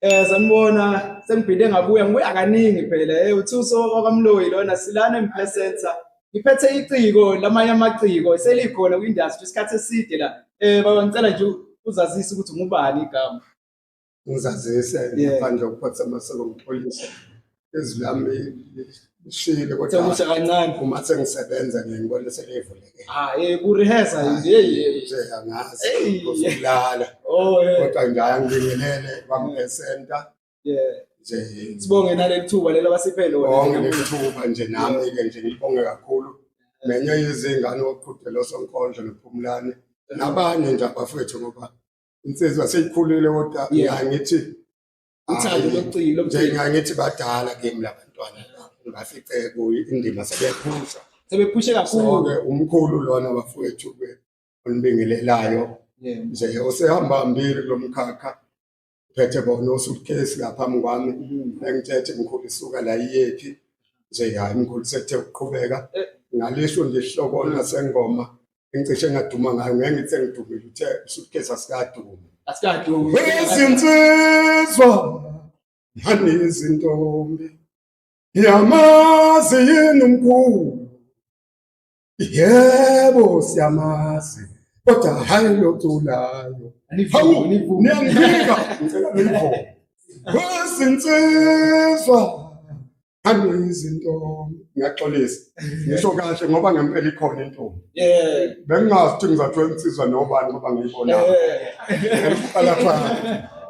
Sanibona sengiphinde ngibuya kaningi phela uThuso kwaMloyi lona silana eMphesentha. Ngiphethe iciko lamanye amaciko selikhona kwi-industry isikhathi eside la. Baba ngicela nje uzazise ukuthi ngubani igama. Ngizazise ngaphandle kokuphatha amaseko ngixolisa izwi lami lishile kodwa Sekusha kancane uma sengisebenza ngibona selivuleke. Kureheza nje nje angazi ukulala kodwa nje angibingelele kwaMphesentha nje sibonge naleli thuba lelo basiphe lona. Ngithuba nje nami-ke nje ngibonge kakhulu nenye yezingane oqhudela sonkondlo noPhumlane nabanye nje abafethu ngoba insizwa seyikhulile kodwa ngiyayithi uthando locilo ngiyayithi badala kimi labantwana ngafice indima sebephushe kakhulu umkhulu lona bafowethu onibingelelayo nje osehamba hambile kulomkhakha phethe bona osuitcase ngaphambi kwami engithethe mkhulu isuka la iyephi nje hayi mkhulu sethe ukuqhubeka ngalisho nje isihlokwana sengoma engicishe ngaduma ngayo ngeke ngithi ngidumile uthe suitcase asikadumi izinsizwa nanezintombi yamazi yini umkhulu yebo siyamazi kodwa hayi loculayo niyangibika ngicela niyivome izinsizwa nanezintombi ngiyaxolisa ngisho kahle ngoba ngempela ikhona intombi bengingazi ukuthi ngizathiwa insizwa nobani ngoba ngiyibona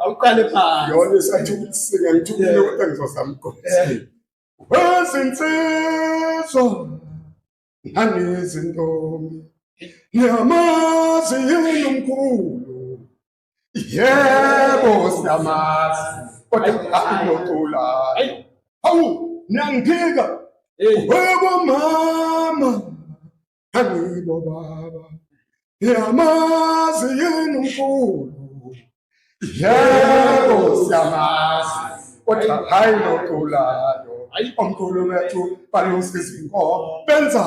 awuqale phansi yona isathi ukuthi singangithukile kodwa ngizozama ukugqokisa izinsizwa nanezintombi niyamazi yini umkhulu yebo siyamazi kodwa akuloculayo hawu niyangipika webo mama hayibo baba niyamazi yini umkhulu yebo siyamazi kodwa hayi loculayo omkhulu wethu balusiza inkomo benza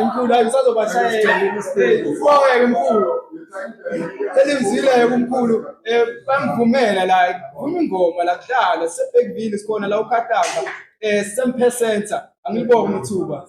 mkhulu ayisazobashayela mkhulu selimzile umkhulu bangivumela la vuma ingoma la kudlala sebekuvile sikhona la uKhatanga seMphesentha angilibonga ithuba